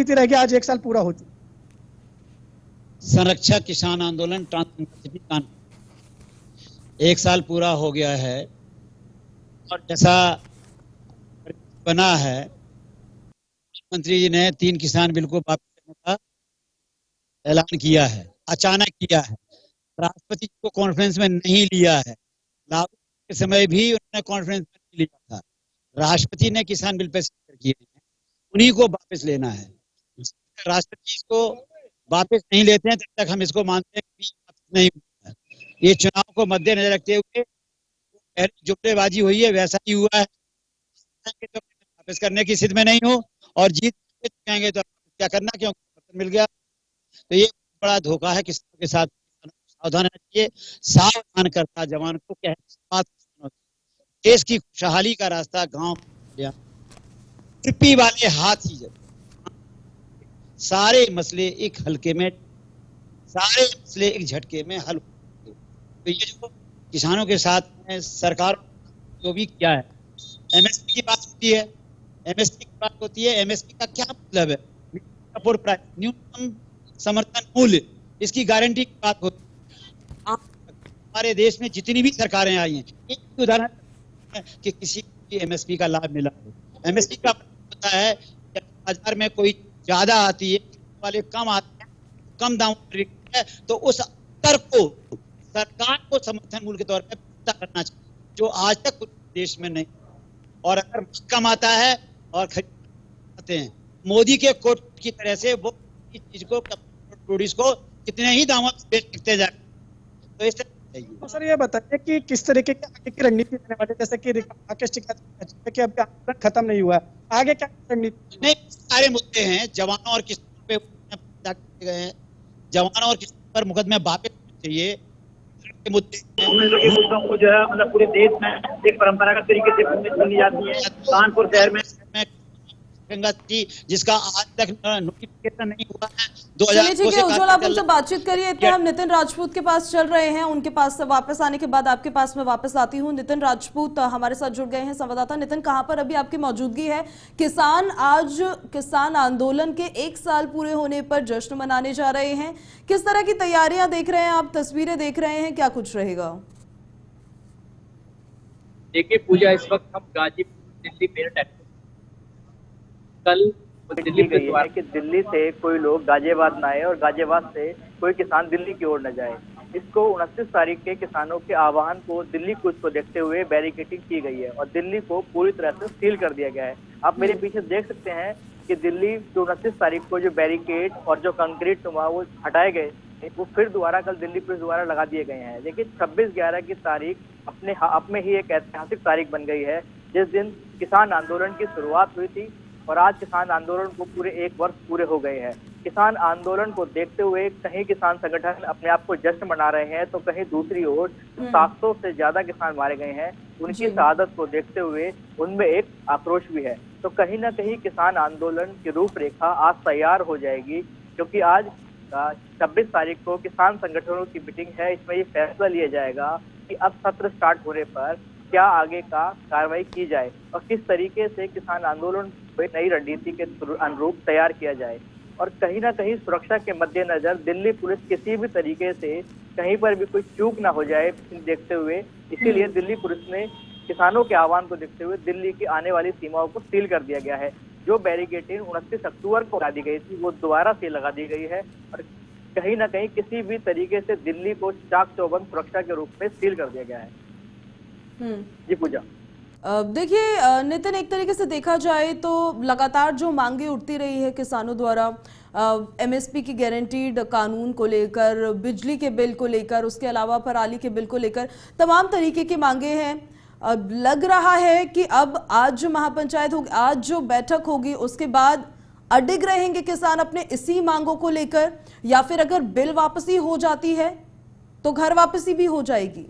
रह गया, आज 1 साल पूरा हो चुका। संरक्षक किसान आंदोलन ट्रांसपेरेंसी 1 साल पूरा हो गया है और जैसा बना है, मुख्यमंत्री जी ने 3 किसान बिल को वापस लेने का ऐलान किया है, अचानक किया है। राष्ट्रपति को कॉन्फ्रेंस में नहीं लिया है, लागू के समय भी उन्होंने कॉन्फ्रेंस में नहीं लिया था। राष्ट्रपति ने किसान बिल पे स्वीकार किए हैं, उन्हीं को वापस लेना है। राष्ट्रपति इसको वापस नहीं लेते हैं तब तक हम इसको मानते हैं कि वापस नहीं होता है। ये चुनाव को मद्देनजर रखते हुए जुमलेबाजी हुई है, वैसा ही हुआ है। वापस करने की स्थिति में नहीं हो और जीत कहेंगे तो क्या करना, क्योंकि मिल गया। तो ये बड़ा धोखा है किसानों के साथ। सावधान रहना चाहिए। सावधान करता जवान को देश की खुशहाली का रास्ता गांव वाले हाथ ही सारे मसले एक हल्के में, सारे मसले एक झटके में हल। तो ये जो किसानों के साथ में सरकार जो भी किया है, एमएसपी की बात होती है, एमएसपी की बात होती है। एमएसपी का क्या मतलब है? न्यूनतम समर्थन मूल्य, इसकी गारंटी की बात होती है। हमारे देश में जितनी भी सरकारें आई हैं, एक उदाहरण है कि किसी की एमएसपी का लाभ मिला हो। एमएसपी का होता है कि बाजार में कोई ज्यादा आती है, वाले कम आते हैं, कम दाम है, तो उस स्तर को सरकार को समर्थन मूल्य के तौर पर पूरा करना चाहिए, जो आज तक देश में नहीं। और अगर कम आता है और खरीदते हैं मोदी के कोट की तरह से, वो चीज को प्रोड्यूस को कितने ही दामों में बेच सकते जाए। तो इस तो सर ये बताइए कि किस तरीके की आगे की रणनीति रहने वाली है, जैसे कि राकेश जी कि अभी आंदोलन खत्म नहीं हुआ है, आगे क्या रणनीति? नहीं, सारे मुद्दे हैं। जवानों और किसानों पे गए हैं, जवानों और किसानों पर मुकदमे वापस चाहिए। मुद्दे मुद्दों को जो है मतलब पूरे देश में एक परंपरागत तरीके से सुनी जाती है। कानपुर शहर में थी, जिसका आज तक नोटिफिकेशन नहीं हुआ है। चलिए ठीक है उज्ज्वल, आप उनसे बातचीत करिए। इतने हम नितिन राजपूत के पास चल रहे हैं, उनके पास से वापस आने के बाद आपके पास में वापस आती हूँ। नितिन राजपूत हमारे साथ जुड़ गए हैं, संवाददाता। नितिन, कहां पर अभी आपकी मौजूदगी है? किसान आज किसान आंदोलन के 1 साल पूरे होने पर जश्न मनाने जा रहे हैं, किस तरह की तैयारियां देख रहे हैं आप, तस्वीरें देख रहे हैं, क्या कुछ रहेगा? देखिए पूजा, इस वक्त हम गाजीपुर दिल्ली मेरठ कल दिल्ली गई है कि दिल्ली से कोई लोग गाजियाबाद न आए और गाजियाबाद से कोई किसान दिल्ली की ओर न जाए। इसको 29 तारीख के किसानों के आह्वान को दिल्ली कूच को देखते हुए बैरिकेडिंग की गई है और दिल्ली को पूरी तरह से सील कर दिया गया है। आप मेरे पीछे देख सकते हैं कि दिल्ली 29 तारीख को जो बैरिकेड और जो कंक्रीट नुमा वो हटाए गए, वो फिर दोबारा कल दिल्ली पुलिस द्वारा लगा दिए गए हैं। लेकिन 26/11 की तारीख अपने आप में ही एक ऐतिहासिक तारीख बन गई है, जिस दिन किसान आंदोलन की शुरुआत हुई थी और आज किसान आंदोलन को पूरे 1 वर्ष पूरे हो गए हैं। किसान आंदोलन को देखते हुए कहीं किसान संगठन अपने आप को जश्न मना रहे हैं, तो कहीं दूसरी ओर 700 से ज्यादा किसान मारे गए हैं। उनकी शहादत को देखते हुए उनमें एक आक्रोश भी है। तो कहीं ना कहीं किसान आंदोलन की रूपरेखा आज तैयार हो जाएगी, क्योंकि आज 26 तारीख को किसान संगठनों की मीटिंग है। इसमें ये फैसला लिया जाएगा कि अब सत्र स्टार्ट होने पर क्या आगे का कार्रवाई की जाए और किस तरीके से किसान आंदोलन को एक नई रणनीति के अनुरूप तैयार किया जाए। और कहीं ना कहीं सुरक्षा के मद्देनजर दिल्ली पुलिस किसी भी तरीके से कहीं पर भी कोई चूक ना हो जाए देखते हुए, इसीलिए दिल्ली पुलिस ने किसानों के आह्वान को देखते हुए दिल्ली की आने वाली सीमाओं को सील कर दिया गया है। जो बैरिकेडिंग 29 अक्टूबर को लगा दी गई थी, वो दोबारा से लगा दी गई है और कहीं ना कहीं किसी भी तरीके से दिल्ली को चाक चौबंद सुरक्षा के रूप में सील कर दिया गया है। जी पूजा। देखिए नितिन, एक तरीके से देखा जाए तो लगातार जो मांगे उठती रही है किसानों द्वारा, एमएसपी की गारंटीड कानून को लेकर, बिजली के बिल को लेकर, उसके अलावा पराली के बिल को लेकर तमाम तरीके की मांगे हैं। लग रहा है कि अब आज जो महापंचायत होगी, आज जो बैठक होगी, उसके बाद अडिग रहेंगे किसान अपने इसी मांगों को लेकर, या फिर अगर बिल वापसी हो जाती है तो घर वापसी भी हो जाएगी?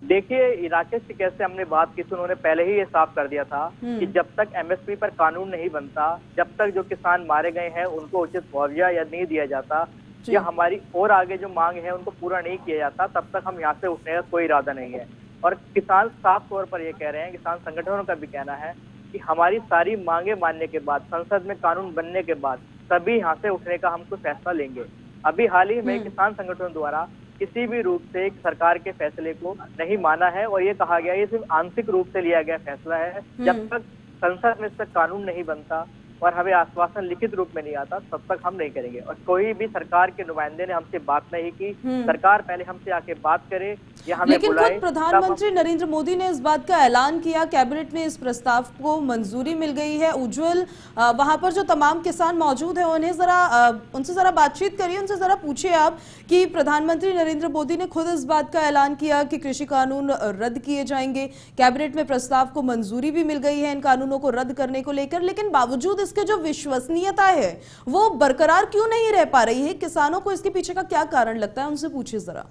देखिए राकेश जी, कैसे हमने बात की थी, उन्होंने पहले ही ये साफ कर दिया था कि जब तक एमएसपी पर कानून नहीं बनता, जब तक जो किसान मारे गए हैं उनको उचित मुआवजा या नहीं दिया जाता, या हमारी और आगे जो मांग है उनको पूरा नहीं किया जाता, तब तक हम यहाँ से उठने का कोई इरादा नहीं है। और किसान साफ तौर पर ये कह रहे हैं, किसान संगठनों का भी कहना है कि हमारी सारी मांगे मानने के बाद, संसद में कानून बनने के बाद तभी यहाँ से उठने का हम कोई फैसला लेंगे। अभी हाल ही में किसान संगठनों द्वारा किसी भी रूप से सरकार के फैसले को नहीं माना है और ये कहा गया ये सिर्फ आंशिक रूप से लिया गया फैसला है। जब तक संसद में इसका कानून नहीं बनता और हमें आश्वासन लिखित रूप में नहीं आता तब तक हम नहीं करेंगे। और कोई भी सरकार के नुमाइंदे ने हमसे बात नहीं की। सरकार पहले हमसे आके बात करे या हमें लेकिन बुलाए। खुद प्रधानमंत्री नरेंद्र मोदी ने इस बात का ऐलान किया, कैबिनेट में इस प्रस्ताव को मंजूरी मिल गई है। उज्जवल, वहां पर जो तमाम किसान मौजूद हैं उन्हें उनसे जरा बातचीत करिए, उनसे जरा पूछिए आप कि प्रधानमंत्री नरेंद्र मोदी ने खुद इस बात का ऐलान किया कि कृषि कानून रद्द किए जाएंगे, कैबिनेट में प्रस्ताव को मंजूरी भी मिल गई है इन कानूनों को रद्द करने को लेकर, लेकिन बावजूद इसके जो विश्वसनीयता है वो बरकरार क्यों नहीं रह पा रही है? किसानों को इसके पीछे का क्या कारण लगता है, उनसे पूछिए जरा।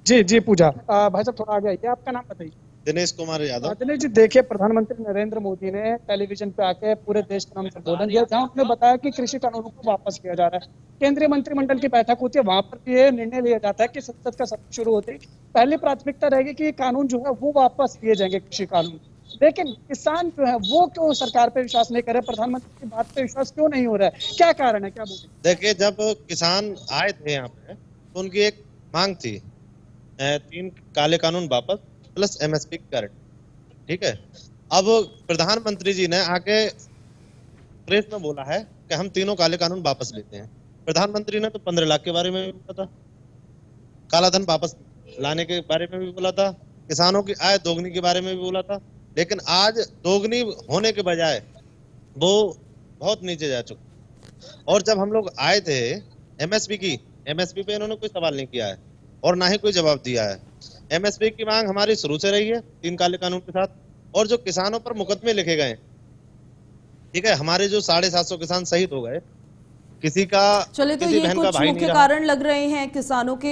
जी पूजा, भाई साहब थोड़ा आगे आइए, आपका नाम बताइए। दिनेश कुमार यादव। दिनेश जी, देखिए प्रधानमंत्री नरेंद्र मोदी ने टेलीविजन पे आके पूरे देश के नाम संबोधन दिया, जहां उन्होंने बताया कि कृषि कानूनों को वापस लिया जा रहा है। केंद्रीय मंत्रिमंडल की बैठक होती है, वहां पर भी ये निर्णय लिया जाता है कि संसद का सत्र शुरू होते ही पहली प्राथमिकता रहेगी कि कानून जो है वो वापस लिए जाएंगे, कृषि कानून। लेकिन किसान जो है वो क्यों सरकार पे विश्वास नहीं करे, प्रधानमंत्री की बात पे विश्वास क्यों नहीं हो रहा है, क्या कारण है, क्या बोले? देखिए, जब किसान आए थे यहाँ पे तो उनकी एक मांग थी 3 काले कानून वापस प्लस एमएसपी गारंटी, ठीक है। अब प्रधानमंत्री जी ने आके प्रेस में बोला है कि हम तीनों काले कानून वापस लेते हैं। प्रधानमंत्री ने तो 15 लाख के बारे में भी बोला था, काला धन वापस लाने के बारे में भी बोला था, किसानों की आय दोगुनी के बारे में भी बोला था, लेकिन आज दोगुनी होने के बजाय वो बहुत नीचे जा चुका। और जब हम लोग आए थे एमएसपी पे इन्होंने कोई सवाल नहीं किया है और ना ही कोई जवाब दिया है। एमएसपी की मांग हमारी शुरू से रही है 3 काले कानून के साथ, और जो किसानों पर मुकदमे लिखे गए, ठीक है, हमारे जो 750 किसान शहीद हो गए, किसी का चले तो किसी ये बहन का कुछ भाई मुख्य नहीं रहा। कारण लग रहे हैं किसानों के